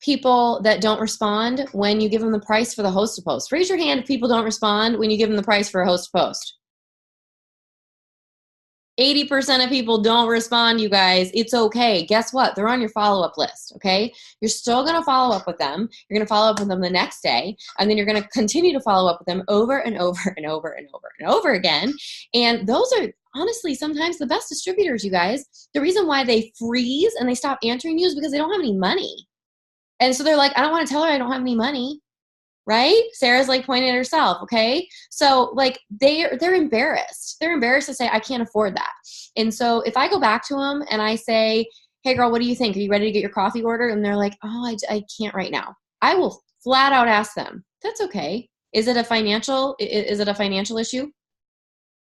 People that don't respond when you give them the price for the host to post. Raise your hand if people don't respond when you give them the price for a host to post. 80% of people don't respond, you guys. It's okay. Guess what? They're on your follow-up list, okay? You're still going to follow up with them. You're going to follow up with them the next day, and then you're going to continue to follow up with them over and over and over and over and over again. And those are honestly sometimes the best distributors, you guys. The reason why they freeze and they stop answering you is because they don't have any money. And so they're like, I don't want to tell her I don't have any money. Right? Sarah's like pointing at herself. Okay. So like they're embarrassed. They're embarrassed to say, I can't afford that. And so if I go back to them and I say, hey girl, what do you think? Are you ready to get your coffee order? And they're like, oh, I can't right now. I will flat out ask them, that's okay. Is it a financial issue?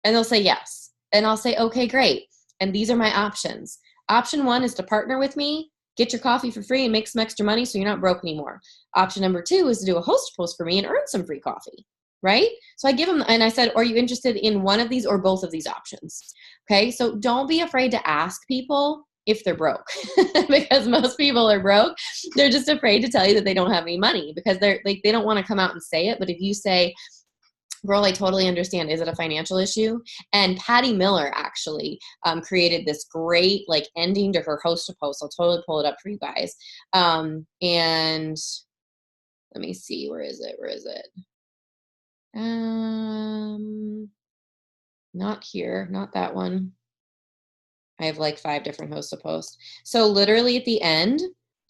And they'll say yes. And I'll say, okay, great. And these are my options. Option 1 is to partner with me, get your coffee for free and make some extra money so you're not broke anymore. Option number 2 is to do a host post for me and earn some free coffee, right? So I give them, and I said, are you interested in one of these or both of these options? Okay, so don't be afraid to ask people if they're broke because most people are broke. They're just afraid to tell you that they don't have any money because they don't want to come out and say it. But if you say, girl, I totally understand. Is it a financial issue? And Patty Miller actually created this great like ending to her host to post. I'll totally pull it up for you guys. And let me see, where is it? Not here, not that one. I have like 5 different hosts to post. So literally at the end,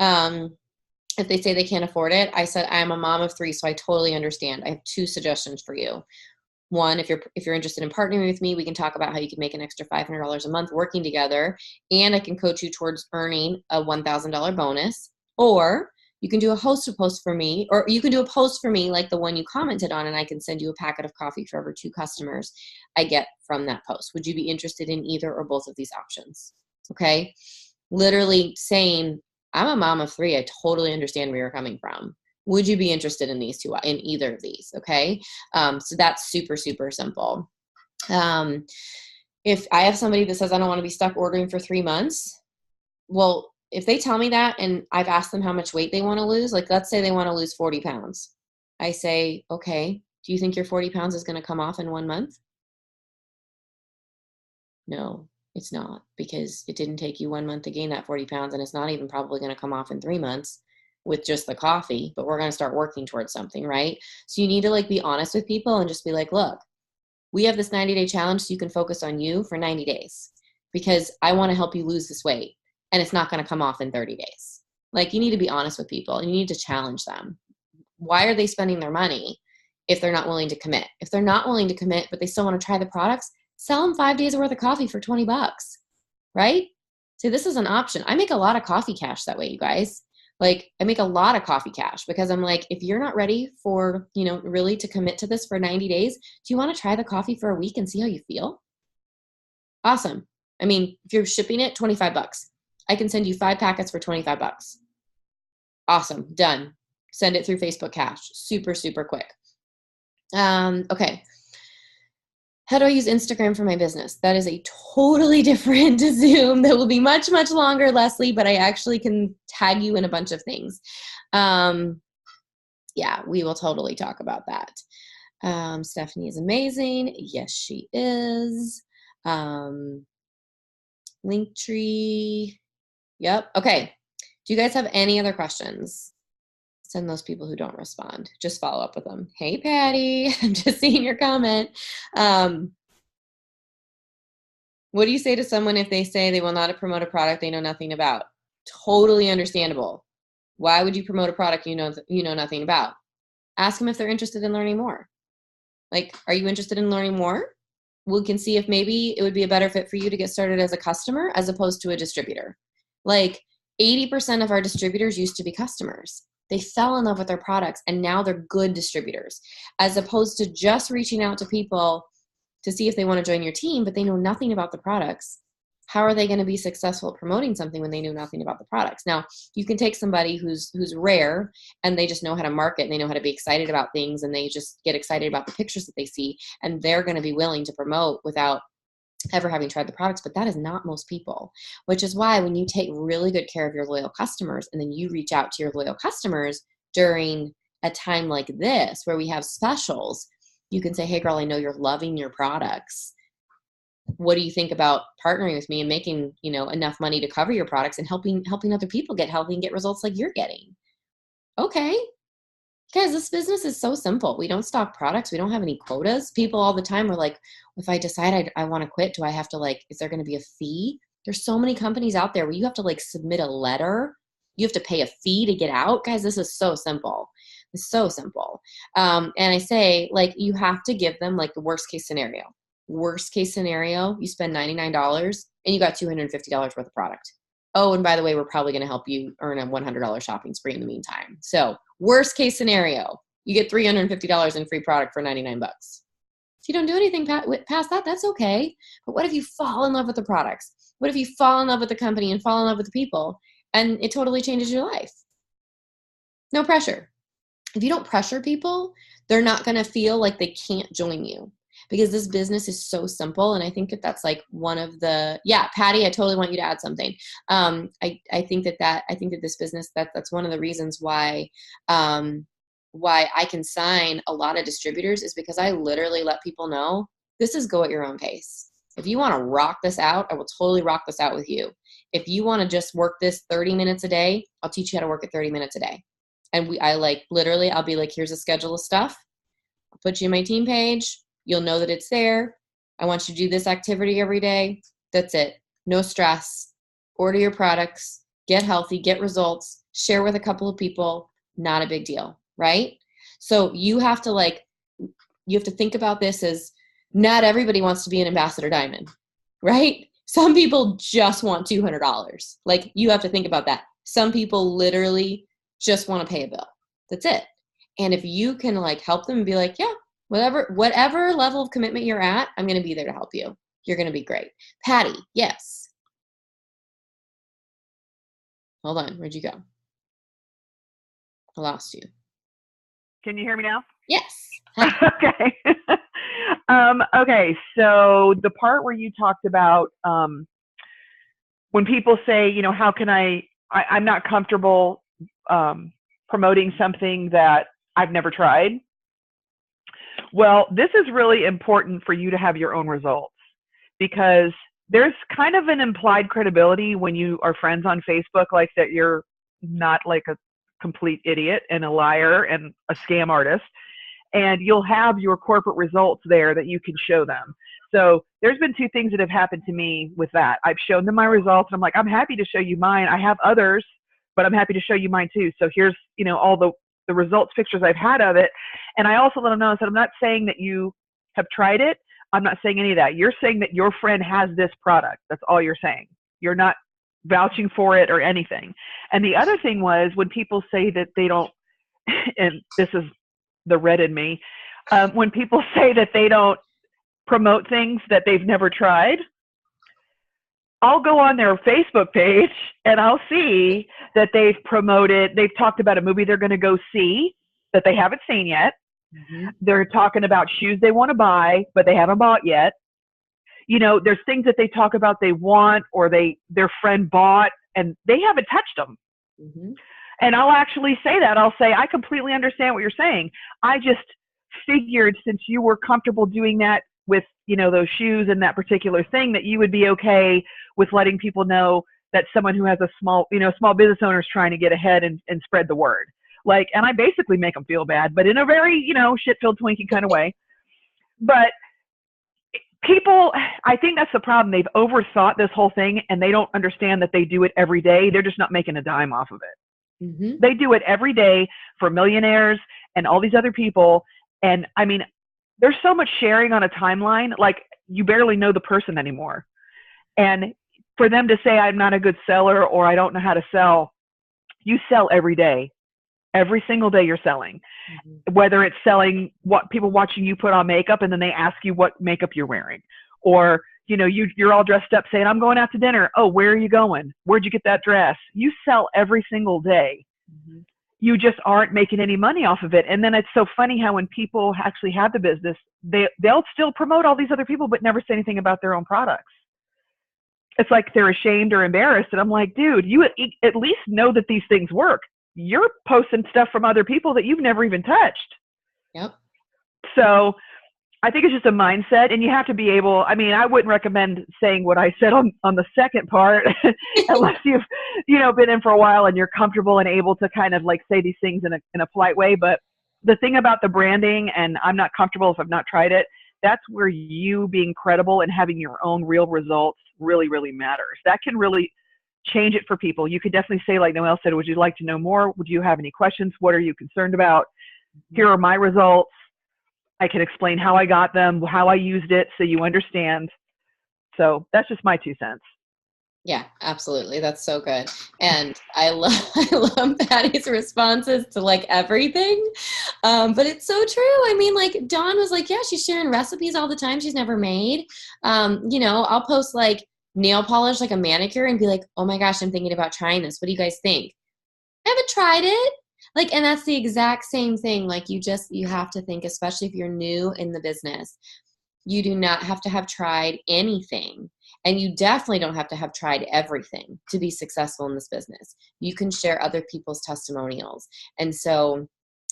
if they say they can't afford it, I said, I'm a mom of 3, so I totally understand. I have 2 suggestions for you. One, if you're interested in partnering with me, we can talk about how you can make an extra $500 a month working together, and I can coach you towards earning a $1,000 bonus. Or you can do a host to post for me, or you can do a post for me like the one you commented on, and I can send you a packet of coffee for every 2 customers I get from that post. Would you be interested in either or both of these options? Okay. Literally saying, I'm a mom of 3. I totally understand where you're coming from. Would you be interested in these 2, in either of these? Okay. So that's super, super simple. If I have somebody that says, I don't want to be stuck ordering for 3 months, well, if they tell me that and I've asked them how much weight they want to lose, like let's say they want to lose 40 pounds. I say, okay, do you think your 40 pounds is going to come off in 1 month? No, it's not, because it didn't take you 1 month to gain that 40 pounds, and it's not even probably going to come off in 3 months with just the coffee, but we're going to start working towards something, right? So you need to like be honest with people and just be like, look, we have this 90-day challenge so you can focus on you for 90 days because I want to help you lose this weight, and it's not going to come off in 30 days. Like, you need to be honest with people and you need to challenge them. Why are they spending their money if they're not willing to commit? If they're not willing to commit, but they still want to try the products, sell them 5 days worth of coffee for $20, right? So this is an option. I make a lot of coffee cash that way, you guys. Like, I make a lot of coffee cash because I'm like, if you're not ready for, really to commit to this for 90 days, do you want to try the coffee for a week and see how you feel? Awesome. I mean, if you're shipping it, $25. I can send you 5 packets for $25. Awesome. Done. Send it through Facebook Cash. Super, super quick. Okay. How do I use Instagram for my business? That is a totally different Zoom that will be much, much longer, Leslie, but I actually can tag you in a bunch of things. Yeah, we will totally talk about that. Stephanie is amazing. Yes, she is. Linktree. Yep. Okay. Do you guys have any other questions? Send those people who don't respond. Just follow up with them. Hey, Patty, I'm just seeing your comment. What do you say to someone if they say they will not promote a product they know nothing about? Totally understandable. Why would you promote a product you know nothing about? Ask them if they're interested in learning more. Like, are you interested in learning more? We can see if maybe it would be a better fit for you to get started as a customer as opposed to a distributor. Like 80% of our distributors used to be customers. They fell in love with their products and now they're good distributors, as opposed to just reaching out to people to see if they want to join your team, but they know nothing about the products. How are they going to be successful at promoting something when they know nothing about the products? Now, you can take somebody who's rare and they just know how to market and they know how to be excited about things and they just get excited about the pictures that they see, and they're going to be willing to promote without ever having tried the products, but that is not most people, which is why when you take really good care of your loyal customers and then you reach out to your loyal customers during a time like this where we have specials, you can say, hey girl, I know you're loving your products. What do you think about partnering with me and making, enough money to cover your products and helping other people get healthy and get results like you're getting? Okay. Guys, this business is so simple. We don't stock products. We don't have any quotas. People all the time are like, if I decide I want to quit, do I have to is there going to be a fee? There's so many companies out there where you have to submit a letter. You have to pay a fee to get out. Guys, this is so simple. It's so simple. And I say, you have to give them the worst case scenario. Worst case scenario, you spend $99 and you got $250 worth of product. Oh, and by the way, we're probably going to help you earn a $100 shopping spree in the meantime. So worst case scenario, you get $350 in free product for $99. If you don't do anything past that, that's okay. But what if you fall in love with the products? What if you fall in love with the company and fall in love with the people and it totally changes your life? No pressure. If you don't pressure people, they're not going to feel like they can't join you. Because this business is so simple, and I think that's one of the Patty, I totally want you to add something. I think that this business that's one of the reasons why why I can sign a lot of distributors is because I literally let people know this is go at your own pace. If you want to rock this out, I will totally rock this out with you. If you want to just work this 30 minutes a day, I'll teach you how to work it 30 minutes a day. And I'll be like, here's a schedule of stuff. I'll put you in my team page. You'll know that it's there. I want you to do this activity every day. That's it. No stress. Order your products, get healthy, get results, share with a couple of people. Not a big deal, right? So you have to think about this as not everybody wants to be an ambassador diamond, right? Some people just want $200. Like, you have to think about that. Some people literally just want to pay a bill. That's it. And if you can help them and be like, yeah, whatever level of commitment you're at, I'm going to be there to help you. You're going to be great. Patty, yes. Hold on. Where'd you go? I lost you. Can you hear me now? Yes. Okay. Okay. So the part where you talked about when people say, how can I'm not comfortable promoting something that I've never tried. Well, this is really important for you to have your own results, because there's kind of an implied credibility when you are friends on Facebook, like that you're not like a complete idiot and a liar and a scam artist, and you'll have your corporate results there that you can show them. So there's been two things that have happened to me with that. I've shown them my results, and I'm like, I'm happy to show you mine. I have others, but I'm happy to show you mine too. So here's, all the results pictures I've had of it. And I also let them know that I'm not saying that you have tried it. I'm not saying any of that. You're saying that your friend has this product. That's all you're saying. You're not vouching for it or anything. And the other thing was when people say that they don't, and this is the red in me, when people say that they don't promote things that they've never tried, I'll go on their Facebook page and I'll see that they've talked about a movie they're going to go see that they haven't seen yet. Mm-hmm. They're talking about shoes they want to buy, but they haven't bought yet. There's things that they talk about they want, or their friend bought and they haven't touched them. Mm-hmm. And I'll actually say that. I'll say, I completely understand what you're saying. I just figured since you were comfortable doing that with, those shoes and that particular thing, that you would be okay with letting people know that someone who has a small business owner is trying to get ahead and spread the word. And I basically make them feel bad, but in a very, shit-filled Twinkie kind of way. But people, I think that's the problem. They've overthought this whole thing, and they don't understand that they do it every day. They're just not making a dime off of it. Mm-hmm. They do it every day for millionaires and all these other people. And I mean, there's so much sharing on a timeline, you barely know the person anymore. And for them to say, I'm not a good seller, or I don't know how to sell, you sell every day. Every single day you're selling. Mm-hmm. Whether it's selling what people watching you put on makeup and then they ask you what makeup you're wearing, or you're all dressed up saying, I'm going out to dinner. Oh, where are you going? Where'd you get that dress? You sell every single day. Mm-hmm. You just aren't making any money off of it. And then it's so funny how when people actually have the business, they'll still promote all these other people, but never say anything about their own products. It's like they're ashamed or embarrassed. And I'm like, dude, you at least know that these things work. You're posting stuff from other people that you've never even touched. Yep. So I think it's just a mindset, and you have to be able, I wouldn't recommend saying what I said on the second part unless you've, been in for a while and you're comfortable and able to kind of say these things in a polite way. But the thing about the branding, and I'm not comfortable if I've not tried it, that's where you being credible and having your own real results really, really matters. That can really change it for people. You could definitely say, like Noelle said, would you like to know more? Would you have any questions? What are you concerned about? Here are my results. I can explain how I got them, how I used it, so you understand. So that's just my 2 cents. Yeah, absolutely. That's so good. And I love Patty's responses to everything. But it's so true. Dawn was like, yeah, she's sharing recipes all the time she's never made. I'll post nail polish, a manicure, and be like, oh my gosh, I'm thinking about trying this. What do you guys think? I haven't tried it. And that's the exact same thing. You have to think, especially if you're new in the business, you do not have to have tried anything. And you definitely don't have to have tried everything to be successful in this business. You can share other people's testimonials. And so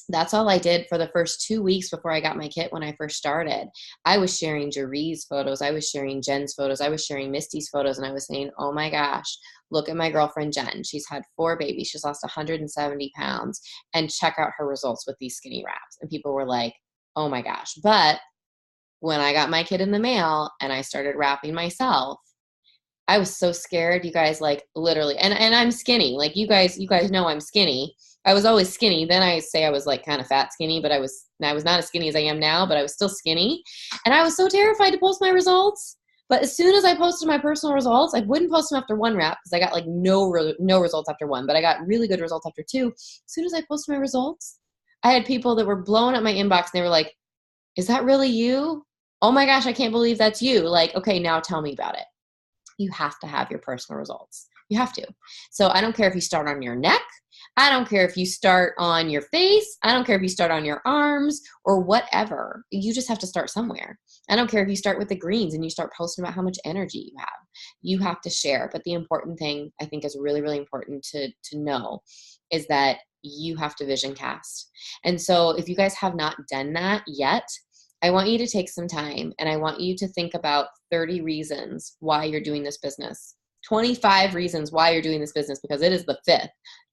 that's all I did for the first 2 weeks before I got my kit when I first started. I was sharing Jerie's photos. I was sharing Jen's photos. I was sharing Misty's photos. And I was saying, oh my gosh, look at my girlfriend Jen. She's had 4 babies. She's lost 170 pounds. And check out her results with these skinny wraps. And people were like, oh my gosh. But when I got my kit in the mail and I started wrapping myself, I was so scared, you guys, like literally, and I'm skinny. Like you guys know I'm skinny. I was always skinny. Then I say I was like kind of fat skinny, but I was not as skinny as I am now, but I was still skinny. And I was so terrified to post my results. But as soon as I posted my personal results, I wouldn't post them after 1 wrap because I got like no results after 1, but I got really good results after 2. As soon as I posted my results, I had people that were blowing up my inbox and they were like, is that really you? Oh my gosh, I can't believe that's you. Like, okay, now tell me about it. You have to have your personal results. You have to. So I don't care if you start on your neck. I don't care if you start on your face. I don't care if you start on your arms or whatever. You just have to start somewhere. I don't care if you start with the greens and you start posting about how much energy you have. You have to share. But the important thing I think is really, really important to know is that you have to vision cast. And so if you guys have not done that yet, I want you to take some time and I want you to think about 30 reasons why you're doing this business. 25 reasons why you're doing this business because it is the 5th.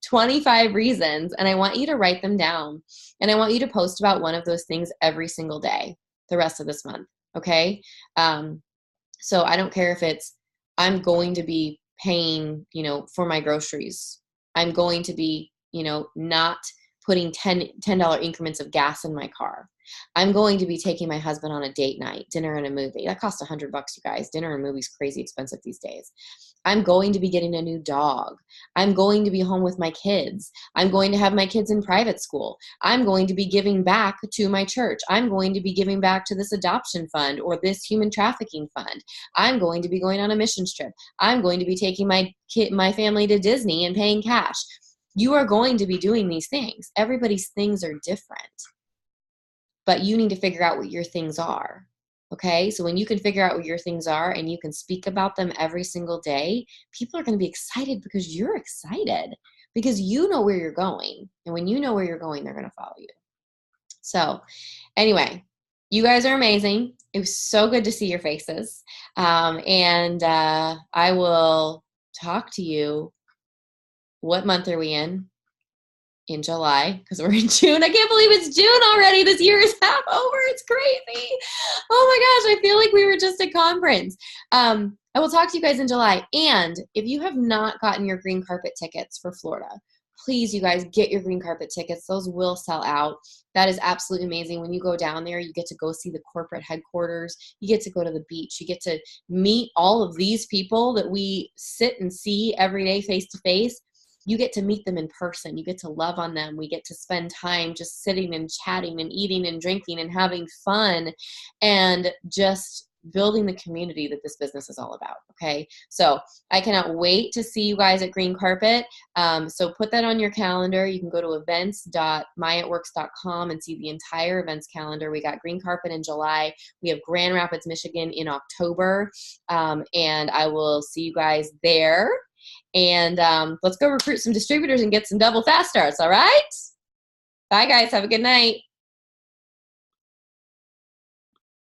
25 reasons, and I want you to write them down. And I want you to post about one of those things every single day the rest of this month, okay? So I don't care if it's I'm going to be paying, for my groceries. I'm going to be, not putting $10 increments of gas in my car. I'm going to be taking my husband on a date night, dinner and a movie. That costs $100, you guys. Dinner and movies crazy expensive these days. I'm going to be getting a new dog. I'm going to be home with my kids. I'm going to have my kids in private school. I'm going to be giving back to my church. I'm going to be giving back to this adoption fund or this human trafficking fund. I'm going to be going on a missions trip. I'm going to be taking my family to Disney and paying cash. You are going to be doing these things. Everybody's things are different. But you need to figure out what your things are, okay? So when you can figure out what your things are and you can speak about them every single day, people are going to be excited because you're excited because you know where you're going. And when you know where you're going, they're going to follow you. So anyway, you guys are amazing. It was so good to see your faces. And I will talk to you. What month are we in? In July, because we're in June. I can't believe it's June already. This year is half over. It's crazy. Oh my gosh, I feel like we were just at conference. I will talk to you guys in July. And if you have not gotten your green carpet tickets for Florida, please, you guys, get your green carpet tickets. Those will sell out. That is absolutely amazing. When you go down there, you get to go see the corporate headquarters. You get to go to the beach. You get to meet all of these people that we sit and see every day face to face. You get to meet them in person. You get to love on them. We get to spend time just sitting and chatting and eating and drinking and having fun and just building the community that this business is all about, okay? So I cannot wait to see you guys at Green Carpet. So put that on your calendar. You can go to events.myitworks.com and see the entire events calendar. We got Green Carpet in July. We have Grand Rapids, Michigan in October. And I will see you guys there. And let's go recruit some distributors and get some double fast starts, all right? Bye, guys. Have a good night.